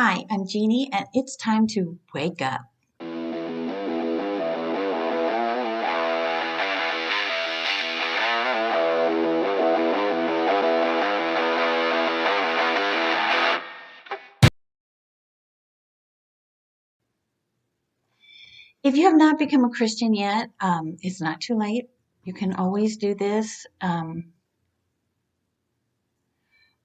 Hi, I'm Jeannie, and it's time to wake up. If you have not become a Christian yet, it's not too late. You can always do this.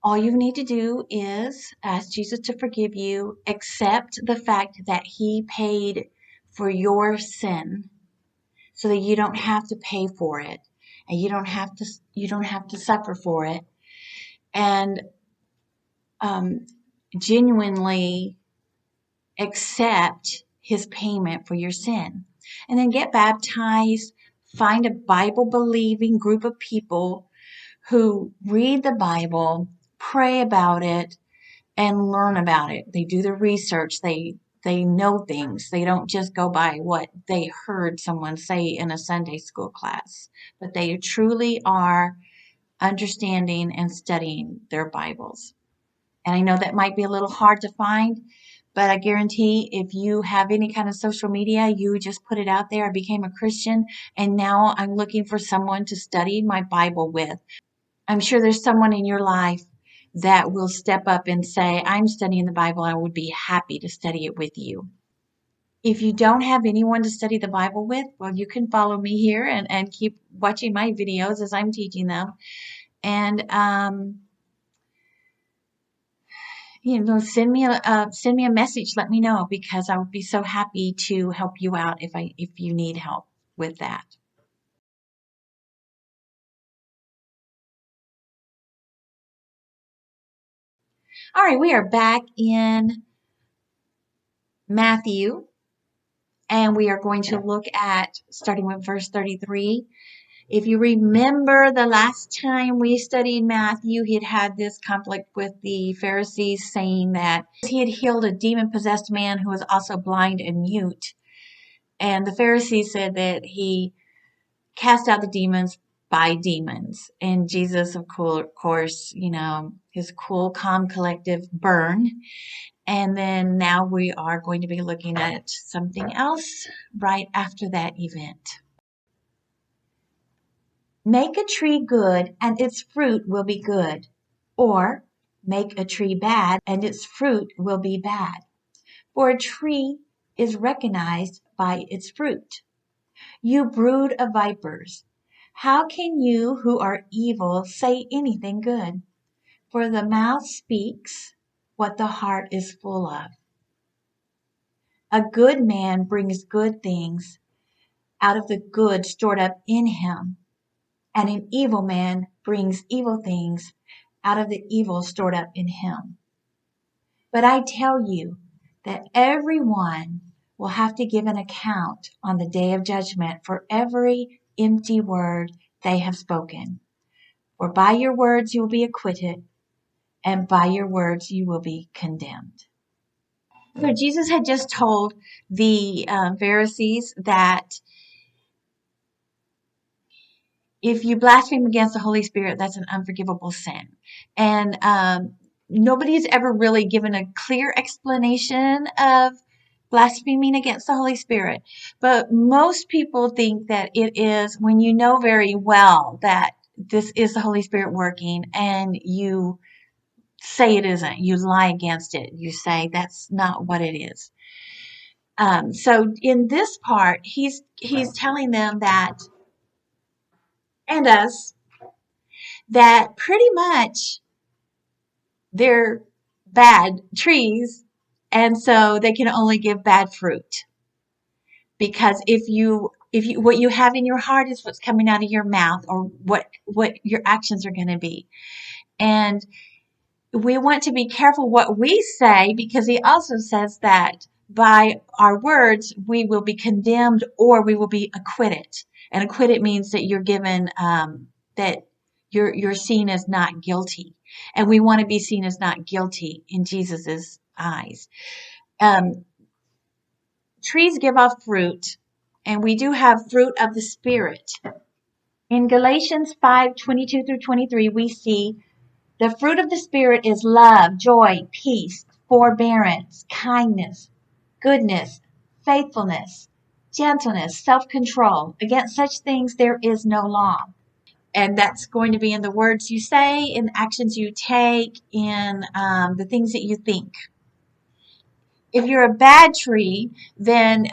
All you need to do is ask Jesus to forgive you, accept the fact that He paid for your sin, so that you don't have to pay for it, and you don't have to suffer for it, and genuinely accept His payment for your sin. And then get baptized, find a Bible believing group of people who read the Bible, pray about it, and learn about it. They do the research. They know things. They don't just go by what they heard someone say in a Sunday school class, but they truly are understanding and studying their Bibles. And I know that might be a little hard to find, but I guarantee if you have any kind of social media, you just put it out there. I became a Christian, and now I'm looking for someone to study my Bible with. I'm sure there's someone in your life that will step up and say, I'm studying the Bible. I would be happy to study it with you. If you don't have anyone to study the Bible with, well, you can follow me here and keep watching my videos as I'm teaching them. And, send me a message. Let me know, because I would be so happy to help you out if you need help with that. All right, we are back in Matthew, and we are going to look at starting with verse 33. If you remember the last time we studied Matthew, he had this conflict with the Pharisees, saying that he had healed a demon-possessed man who was also blind and mute. And the Pharisees said that he cast out the demons by demons. And Jesus, of course, his cool, calm, collective burn. And then now we are going to be looking at something else right after that event. Make a tree good, and its fruit will be good. Or make a tree bad, and its fruit will be bad. For a tree is recognized by its fruit. You brood of vipers, how can you who are evil say anything good? For the mouth speaks what the heart is full of. A good man brings good things out of the good stored up in him, and an evil man brings evil things out of the evil stored up in him. But I tell you that everyone will have to give an account on the day of judgment for every empty word they have spoken. For by your words you will be acquitted, and by your words you will be condemned. So Jesus had just told the Pharisees that if you blaspheme against the Holy Spirit, that's an unforgivable sin. And nobody's ever really given a clear explanation of blaspheming against the Holy Spirit. But most people think that it is when you know very well that this is the Holy Spirit working, and you say it isn't. You lie against it. You say that's not what it is. So in this part, he's telling them that, and us, that pretty much they're bad trees, and so they can only give bad fruit. Because if you what you have in your heart is what's coming out of your mouth, or what your actions are going to be. And we want to be careful what we say, because he also says that by our words we will be condemned or we will be acquitted. And acquitted means that you're given that you're seen as not guilty, and we want to be seen as not guilty in Jesus's eyes. Trees give off fruit, and we do have fruit of the Spirit. In Galatians 5:22 through 23, we see the fruit of the Spirit is love, joy, peace, forbearance, kindness, goodness, faithfulness, gentleness, self-control. Against such things there is no law. And that's going to be in the words you say, in the actions you take, in the things that you think. If you're a bad tree, then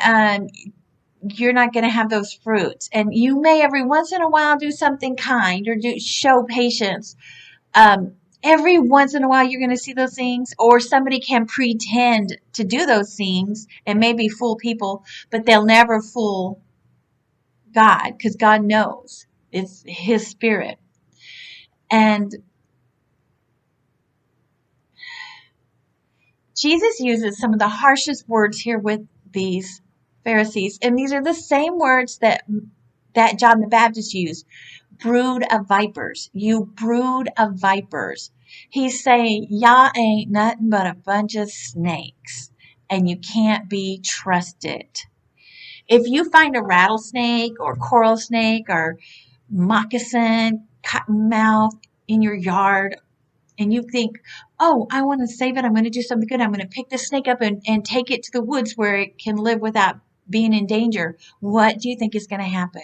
you're not going to have those fruits. And you may every once in a while do something kind or show patience. Every once in a while you're going to see those things, or somebody can pretend to do those things and maybe fool people, but they'll never fool God, because God knows it's His Spirit. And Jesus uses some of the harshest words here with these Pharisees, and these are the same words that John the Baptist used. Brood of vipers, you brood of vipers. He's saying, y'all ain't nothing but a bunch of snakes, and you can't be trusted. If you find a rattlesnake or coral snake or moccasin, cottonmouth in your yard, and you think, oh, I want to save it, I'm going to do something good, I'm going to pick this snake up and take it to the woods where it can live without being in danger, what do you think is going to happen?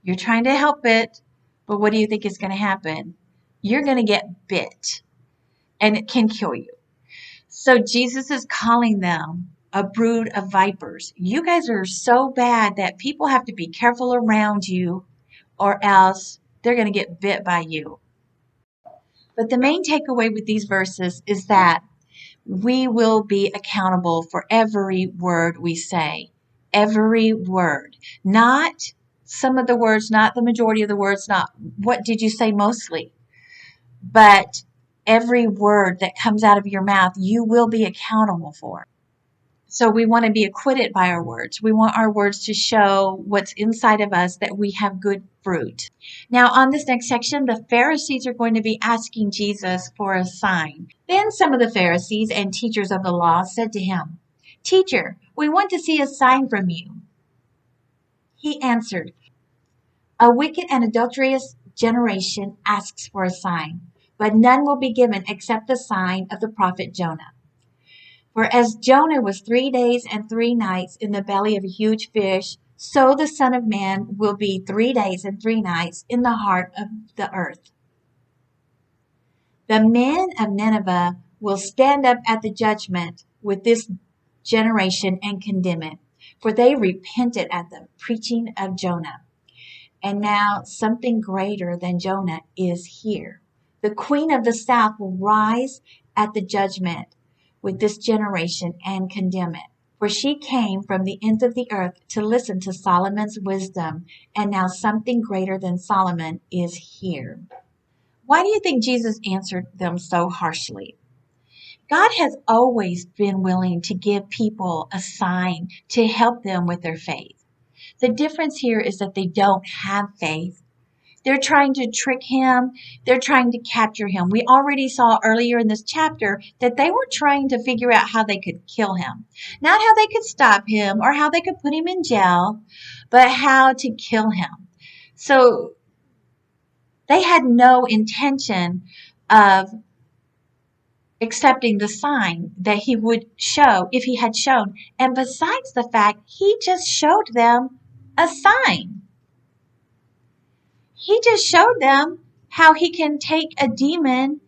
You're trying to help it, but what do you think is going to happen? You're going to get bit, and it can kill you. So Jesus is calling them a brood of vipers. You guys are so bad that people have to be careful around you, or else they're going to get bit by you. But the main takeaway with these verses is that we will be accountable for every word we say. Every word. Not some of the words, not the majority of the words, not what did you say mostly, but every word that comes out of your mouth, you will be accountable for. So we want to be acquitted by our words. We want our words to show what's inside of us, that we have good fruit. Now, on this next section, the Pharisees are going to be asking Jesus for a sign. Then some of the Pharisees and teachers of the law said to him, "Teacher, we want to see a sign from you." He answered, "A wicked and adulterous generation asks for a sign, but none will be given except the sign of the prophet Jonah. For as Jonah was 3 days and 3 nights in the belly of a huge fish, so the Son of Man will be 3 days and 3 nights in the heart of the earth. The men of Nineveh will stand up at the judgment with this generation and condemn it, for they repented at the preaching of Jonah. And now something greater than Jonah is here. The queen of the south will rise at the judgment with this generation and condemn it. For she came from the ends of the earth to listen to Solomon's wisdom, and now something greater than Solomon is here." Why do you think Jesus answered them so harshly? God has always been willing to give people a sign to help them with their faith. The difference here is that they don't have faith. They're trying to trick him. They're trying to capture him. We already saw earlier in this chapter that they were trying to figure out how they could kill him. Not how they could stop him or how they could put him in jail, but how to kill him. So they had no intention of accepting the sign that he would show if he had shown. And besides the fact, he just showed them a sign. He just showed them how he can take a demon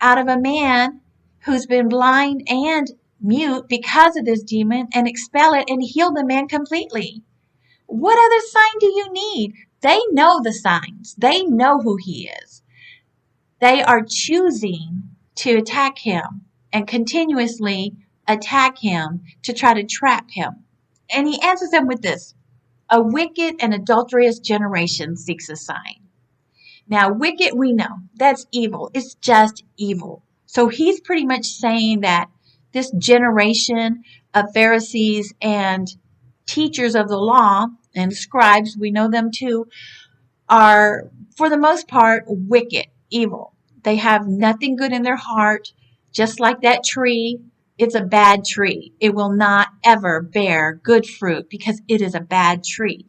out of a man who's been blind and mute because of this demon and expel it and heal the man completely. What other sign do you need? They know the signs. They know who he is. They are choosing to attack him and continuously attack him to try to trap him. And he answers them with this: "A wicked and adulterous generation seeks a sign." Now, wicked, we know, that's evil. It's just evil. So he's pretty much saying that this generation of Pharisees and teachers of the law and scribes, we know them too, are, for the most part, wicked, evil. They have nothing good in their heart, just like that tree. It's a bad tree. It will not ever bear good fruit because it is a bad tree.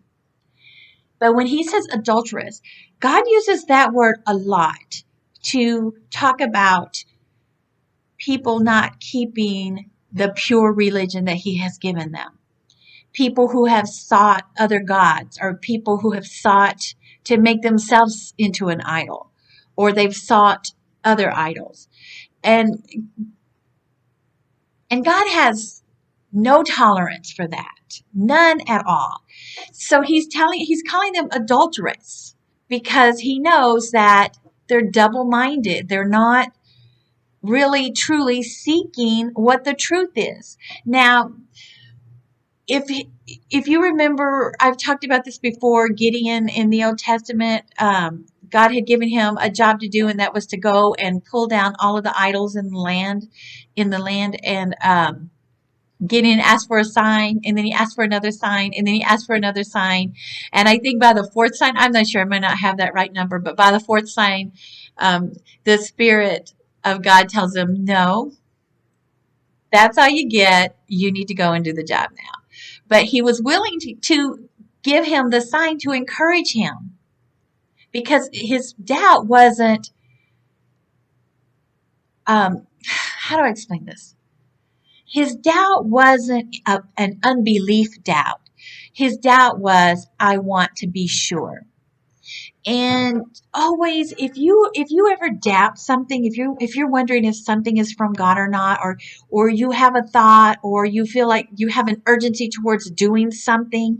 But when he says adulterous, God uses that word a lot to talk about people not keeping the pure religion that he has given them. People who have sought other gods, or people who have sought to make themselves into an idol, or they've sought other idols. And God has no tolerance for that. None at all. So he's calling them adulterous because he knows that they're double-minded. They're not really truly seeking what the truth is. Now, if you remember, I've talked about this before, Gideon in the Old Testament, God had given him a job to do, and that was to go and pull down all of the idols in the land, and Gideon asked for a sign, and then he asked for another sign, and then he asked for another sign. And I think by the fourth sign, I'm not sure, I might not have that right number, but by the fourth sign, the Spirit of God tells him, no, that's all you get. You need to go and do the job now. But he was willing to give him the sign to encourage him, because his doubt wasn't, how do I explain this? His doubt wasn't an unbelief doubt. His doubt was, I want to be sure. And always, if you ever doubt something, if you're wondering if something is from God or not, or you have a thought, or you feel like you have an urgency towards doing something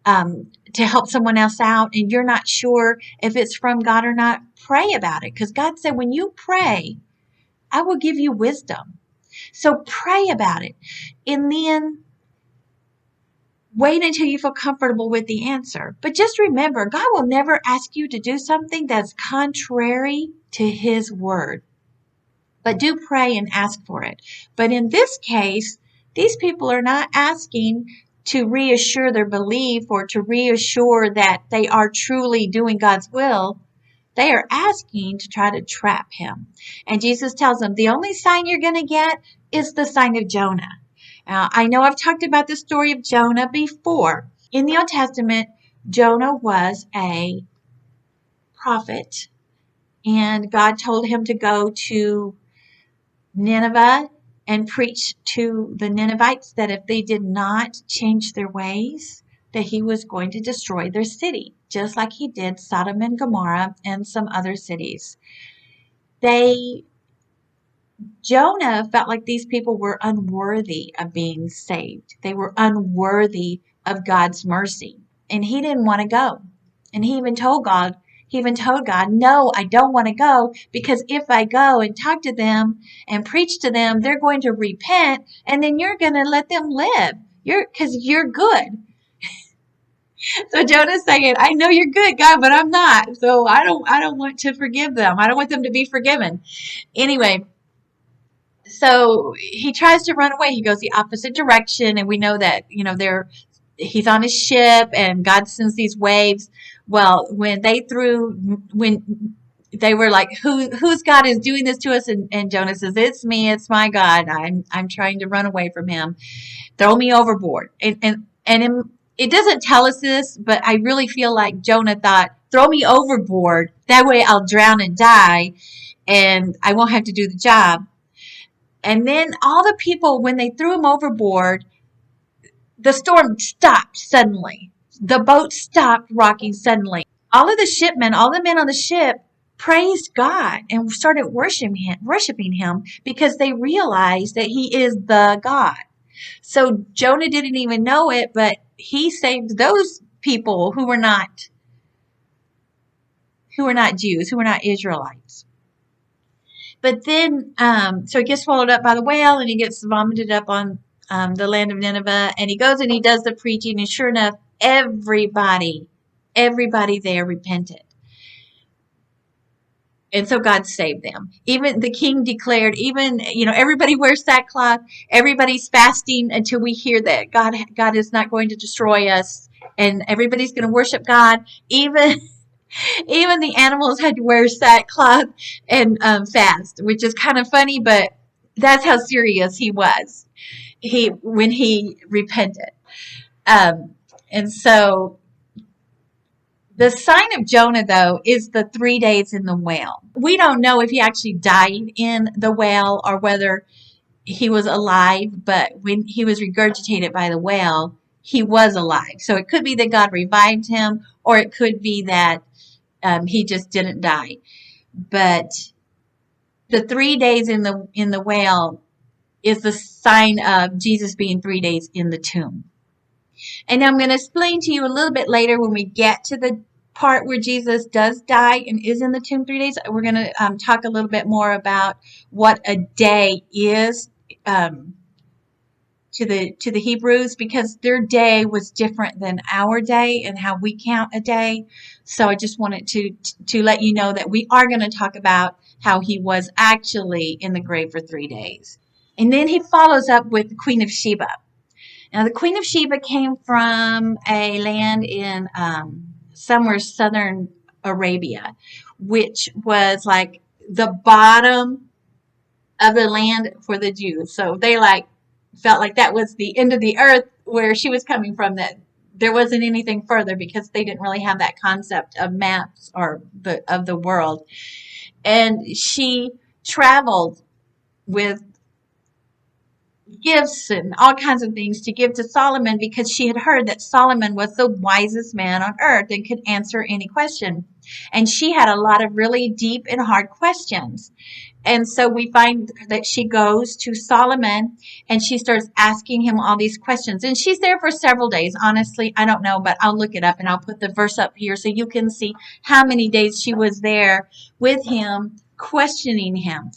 to help someone else out, and you're not sure if it's from God or not, pray about it. Because God said, when you pray, I will give you wisdom. So pray about it. And then wait until you feel comfortable with the answer. But just remember, God will never ask you to do something that's contrary to his word. But do pray and ask for it. But in this case, these people are not asking to reassure their belief or to reassure that they are truly doing God's will. They are asking to try to trap him. And Jesus tells them, the only sign you're going to get is the sign of Jonah. I know I've talked about the story of Jonah before. In the Old Testament, Jonah was a prophet, and God told him to go to Nineveh and preach to the Ninevites that if they did not change their ways, that he was going to destroy their city, just like he did Sodom and Gomorrah and some other cities. Jonah felt like these people were unworthy of being saved. They were unworthy of God's mercy. And he didn't want to go. And he even told God, no, I don't want to go, because if I go and talk to them and preach to them, they're going to repent, and then you're going to let them live. Because you're good. So Jonah's saying, I know you're good, God, but I'm not. So I don't want to forgive them. I don't want them to be forgiven. Anyway, so he tries to run away. He goes the opposite direction, and we know that, he's on his ship, and God sends these waves. Well, when they were like, whose God is doing this to us? And Jonah says, it's me, it's my God. I'm trying to run away from him. Throw me overboard. It doesn't tell us this, but I really feel like Jonah thought, throw me overboard. That way I'll drown and die, and I won't have to do the job. And then all the people, when they threw him overboard, the storm stopped suddenly. The boat stopped rocking suddenly. All of the shipmen, all the men on the ship, praised God and started worshiping him because they realized that he is the God. So Jonah didn't even know it, but he saved those people who were not Jews, who were not Israelites. But then, so he gets swallowed up by the whale, and he gets vomited up on the land of Nineveh, and he goes and he does the preaching, and sure enough, everybody there repented. And so God saved them. Even the king declared, everybody wears sackcloth, everybody's fasting until we hear that God is not going to destroy us, and everybody's going to worship God. Even the animals had to wear sackcloth and fast, which is kind of funny, but that's how serious he was. When he repented, and so The sign of Jonah, though, is the 3 days in the whale. We don't know if he actually died in the whale or whether he was alive, but when he was regurgitated by the whale, he was alive. So it could be that God revived him, or it could be that he just didn't die. But the 3 days in the whale is the sign of Jesus being 3 days in the tomb. And I'm going to explain to you a little bit later when we get to the part where Jesus does die and is in the tomb 3 days. We're going to talk a little bit more about what a day is to the Hebrews, because their day was different than our day and how we count a day. So I just wanted to let you know that we are going to talk about how he was actually in the grave for 3 days. And then he follows up with the Queen of Sheba. Now, the Queen of Sheba came from a land in somewhere southern Arabia, which was like the bottom of the land for the Jews. So they felt like that was the end of the earth where she was coming from, that there wasn't anything further because they didn't really have that concept of maps or of the world. And she traveled with gifts and all kinds of things to give to Solomon because she had heard that Solomon was the wisest man on earth and could answer any question. And she had a lot of really deep and hard questions. And so we find that she goes to Solomon and she starts asking him all these questions. And she's there for several days. Honestly, I don't know, but I'll look it up and I'll put the verse up here so you can see how many days she was there with him, questioning him.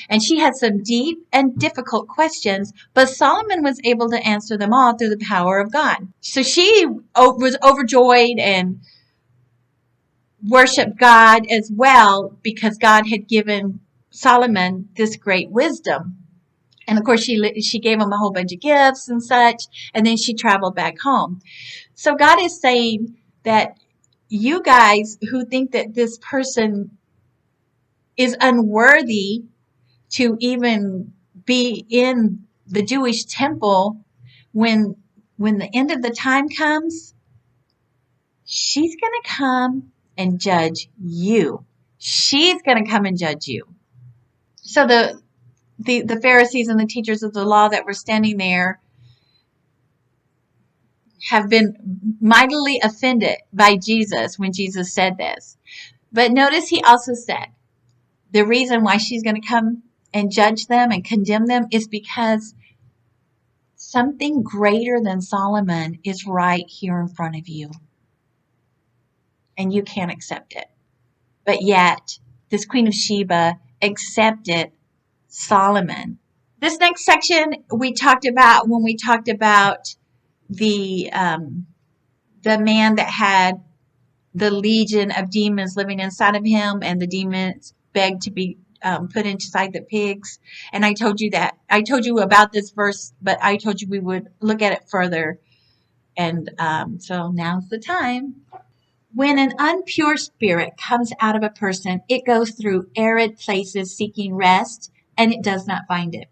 And she had some deep and difficult questions, but Solomon was able to answer them all through the power of God. So she was overjoyed and worshiped God as well because God had given Solomon this great wisdom. And of course, she gave him a whole bunch of gifts and such, and then she traveled back home. So God is saying that you guys who think that this person is unworthy to even be in the Jewish temple when the end of the time comes, she's going to come and judge you. She's going to come and judge you. So the Pharisees and the teachers of the law that were standing there have been mightily offended by Jesus when Jesus said this. But notice he also said the reason why she's going to come and judge them and condemn them is because something greater than Solomon is right here in front of you. And you can't accept it. But yet, this Queen of Sheba accepted Solomon. This next section we talked about when we talked about the man that had the legion of demons living inside of him, and the demons begged to be put inside the pigs. And I told you about this verse, but I told you we would look at it further. And so now's the time. When an impure spirit comes out of a person, it goes through arid places seeking rest, and it does not find it.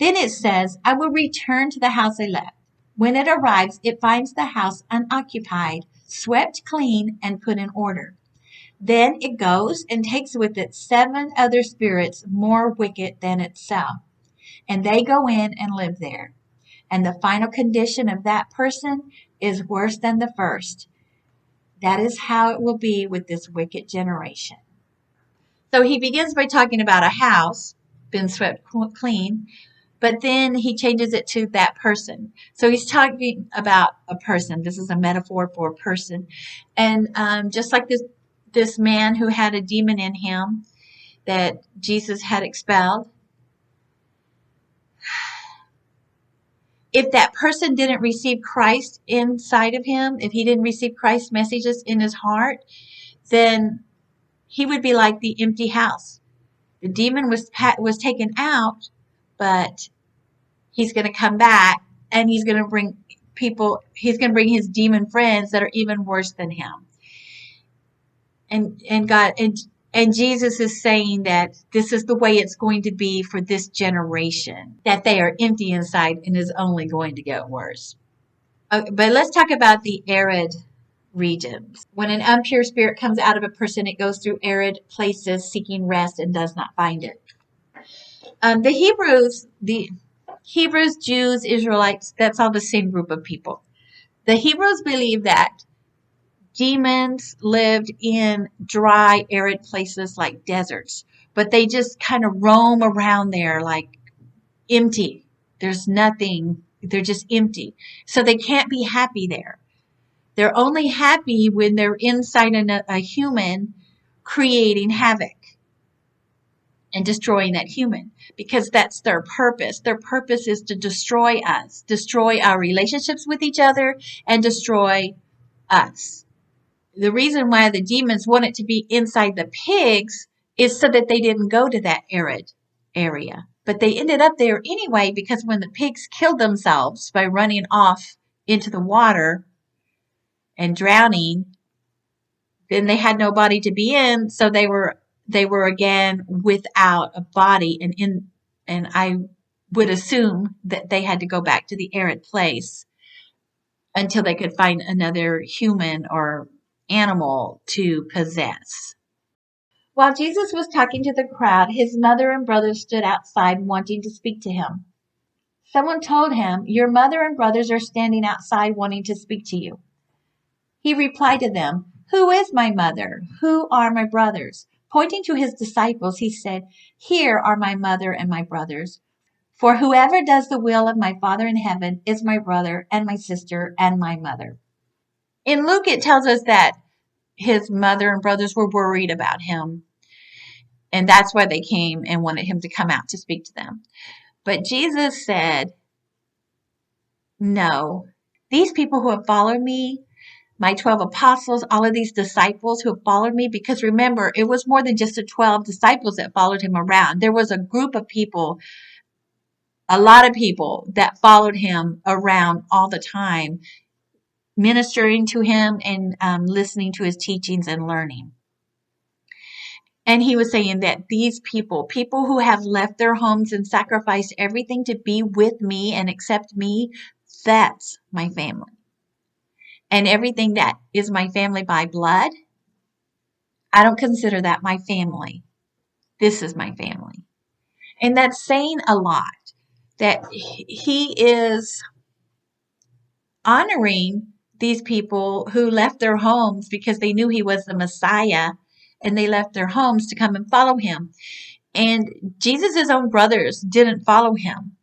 Then it says, I will return to the house I left. When it arrives, it finds the house unoccupied, swept clean, and put in order. Then it goes and takes with it 7 other spirits more wicked than itself, and they go in and live there. And the final condition of that person is worse than the first. That is how it will be with this wicked generation. So he begins by talking about a house been swept clean, but then he changes it to that person. So he's talking about a person. This is a metaphor for a person. And just like this man who had a demon in him that Jesus had expelled, if that person didn't receive Christ inside of him, if he didn't receive Christ's messages in his heart, then he would be like the empty house. The demon was taken out, but he's going to come back and he's going to bring his demon friends that are even worse than him. And Jesus is saying that this is the way it's going to be for this generation, that they are empty inside and is only going to get worse. But let's talk about the arid regions. When an impure spirit comes out of a person, it goes through arid places seeking rest and does not find it. The Hebrews, Jews, Israelites, that's all the same group of people. The Hebrews believed that demons lived in dry, arid places like deserts, but they just kind of roam around there like empty. There's nothing, they're just empty. So they can't be happy there. They're only happy when they're inside a human creating havoc and destroying that human, because that's their purpose. Their purpose is to destroy us, destroy our relationships with each other, and destroy us. The reason why the demons wanted to be inside the pigs is so that they didn't go to that arid area. But they ended up there anyway, because when the pigs killed themselves by running off into the water and drowning, then they had no body to be in, so they were again without a body, and I would assume that they had to go back to the arid place until they could find another human or animal to possess. While Jesus was talking to the crowd, his mother and brothers stood outside wanting to speak to him. Someone told him, "Your mother and brothers are standing outside wanting to speak to you." He replied to them, "Who is my mother? Who are my brothers?" Pointing to his disciples, he said, "Here are my mother and my brothers. For whoever does the will of my Father in heaven is my brother and my sister and my mother." In Luke, it tells us that his mother and brothers were worried about him, and that's why they came and wanted him to come out to speak to them. But Jesus said, "No, these people who have followed me, my 12 apostles, all of these disciples who have followed me," because remember, it was more than just the 12 disciples that followed him around. There was a group of people, a lot of people that followed him around all the time, ministering to him and listening to his teachings and learning. And he was saying that these people who have left their homes and sacrificed everything to be with me and accept me, that's my family. And everything that is my family by blood, I don't consider that my family. This is my family. And that's saying a lot, that he is honoring these people who left their homes because they knew he was the Messiah, and they left their homes to come and follow him. And Jesus' own brothers didn't follow him.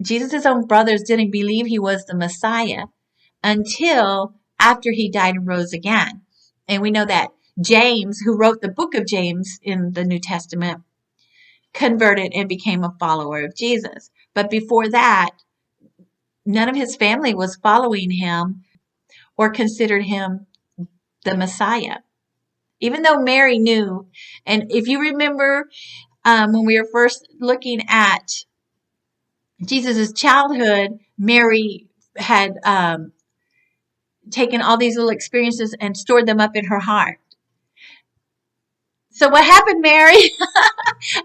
Jesus' own brothers didn't believe he was the Messiah until after he died and rose again. And we know that James, who wrote the book of James in the New Testament, converted and became a follower of Jesus. But before that, none of his family was following him or considered him the Messiah. Even though Mary knew, and if you remember when we were first looking at Jesus' childhood, Mary had taken all these little experiences and stored them up in her heart. So what happened, Mary?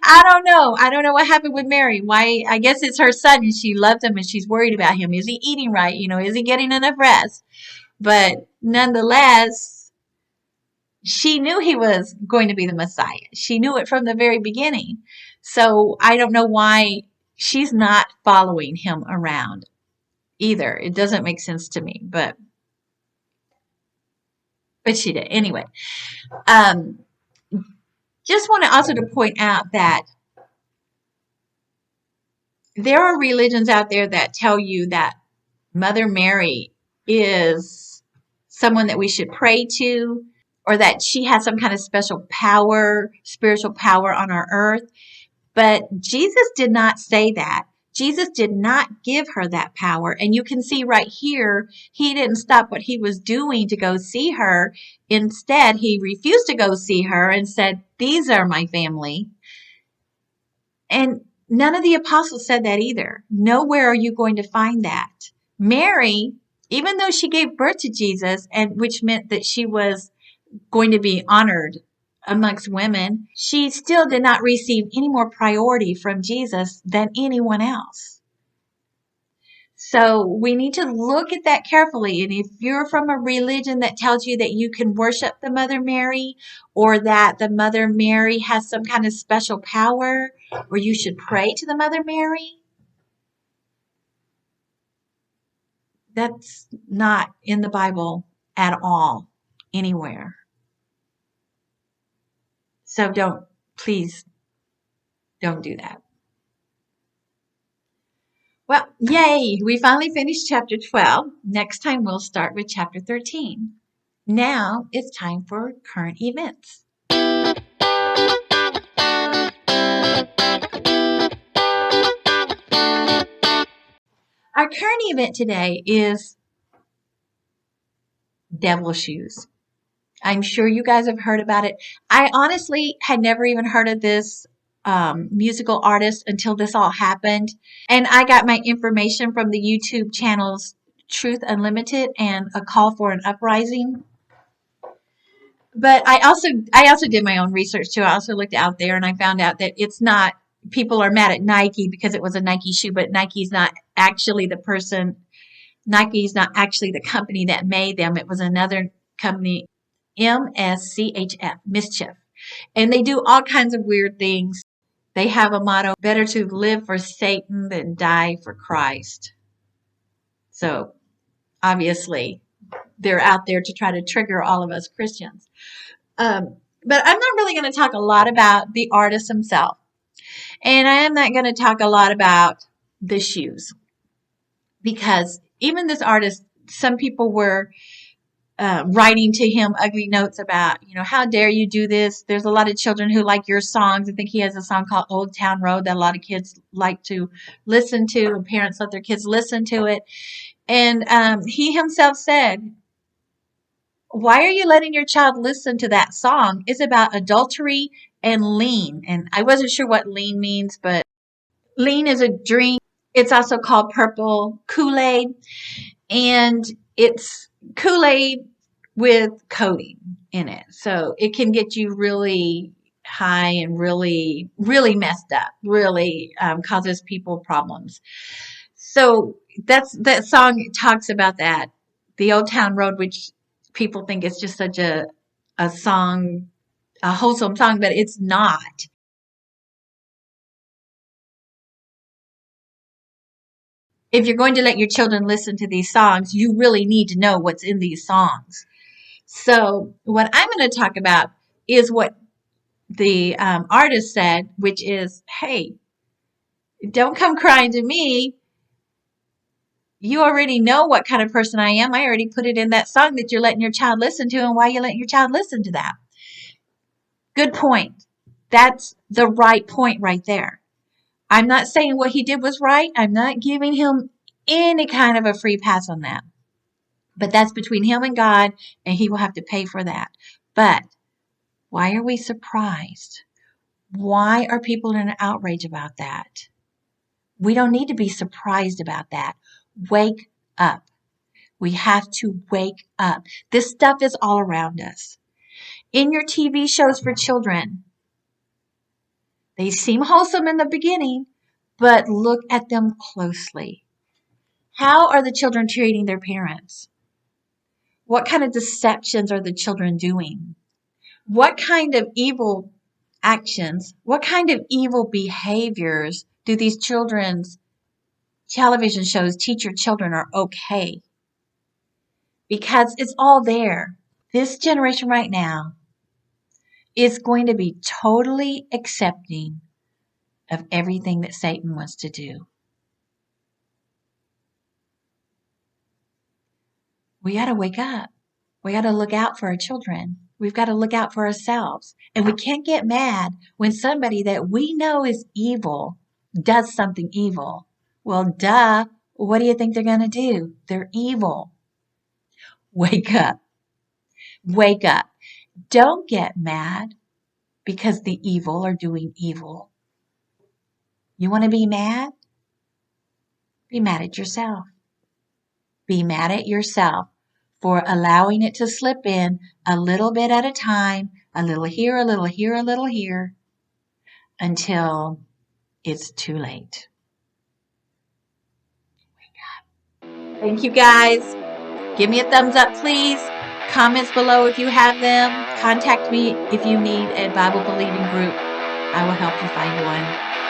I don't know. I don't know what happened with Mary. Why? I guess it's her son and she loved him and she's worried about him. Is he eating right? Is he getting enough rest? But nonetheless, she knew he was going to be the Messiah. She knew it from the very beginning. So I don't know why she's not following him around either. It doesn't make sense to me, but she did. Anyway, just want to also to point out that there are religions out there that tell you that Mother Mary is someone that we should pray to, or that she has some kind of special power, spiritual power on our earth. But Jesus did not say that. Jesus did not give her that power. And you can see right here, he didn't stop what he was doing to go see her. Instead, he refused to go see her and said, "These are my family." And none of the apostles said that either. Nowhere are you going to find that. Mary, even though she gave birth to Jesus, and which meant that she was going to be honored amongst women, she still did not receive any more priority from Jesus than anyone else. So we need to look at that carefully. And if you're from a religion that tells you that you can worship the Mother Mary, or that the Mother Mary has some kind of special power, or you should pray to the Mother Mary, that's not in the Bible at all, anywhere. So please don't do that. Well, yay! We finally finished chapter 12. Next time we'll start with chapter 13. Now it's time for current events. Our current event today is devil shoes. I'm sure you guys have heard about it. I honestly had never even heard of this musical artist until this all happened. And I got my information from the YouTube channels Truth Unlimited and A Call for an Uprising. But I also did my own research too. I also looked out there and I found out that it's not, people are mad at Nike because it was a Nike shoe, but Nike's not actually the person. Nike's not actually the company that made them. It was another company, MSCHF, Mischief. And they do all kinds of weird things. They have a motto, better to live for Satan than die for Christ. So obviously they're out there to try to trigger all of us Christians. But I'm not really going to talk a lot about the artist himself. And I am not going to talk a lot about the shoes. Because even this artist, some people were writing to him ugly notes about, how dare you do this? There's a lot of children who like your songs. I think he has a song called Old Town Road that a lot of kids like to listen to, and parents let their kids listen to it. And he himself said, why are you letting your child listen to that song? It's about adultery and lean. And I wasn't sure what lean means, but lean is a drink. It's also called purple Kool-Aid. And it's Kool-Aid with codeine in it. So it can get you really high and really, really messed up, really causes people problems. So that song talks about that. The Old Town Road, which people think is just such a song, a wholesome song, but it's not. If you're going to let your children listen to these songs, you really need to know what's in these songs. So what I'm going to talk about is what the artist said, which is, hey, don't come crying to me. You already know what kind of person I am. I already put it in that song that you're letting your child listen to, and why you letting your child listen to that. Good point. That's the right point right there. I'm not saying what he did was right. I'm not giving him any kind of a free pass on that. But that's between him and God, and he will have to pay for that. But why are we surprised? Why are people in an outrage about that? We don't need to be surprised about that. Wake up. We have to wake up. This stuff is all around us. In your TV shows for children, they seem wholesome in the beginning, but look at them closely. How are the children treating their parents? What kind of deceptions are the children doing? What kind of evil actions, what kind of evil behaviors do these children's television shows teach your children are okay? Because it's all there. This generation right now is going to be totally accepting of everything that Satan wants to do. We got to wake up. We got to look out for our children. We've got to look out for ourselves. And we can't get mad when somebody that we know is evil does something evil. Well, duh. What do you think they're going to do? They're evil. Wake up. Wake up. Don't get mad because the evil are doing evil. You want to be mad? Be mad at yourself. Be mad at yourself for allowing it to slip in a little bit at a time, a little here, a little here, a little here, until it's too late. Wake up. Thank you guys. Give me a thumbs up, please. Comments below if you have them. Contact me if you need a Bible believing group. I will help you find one.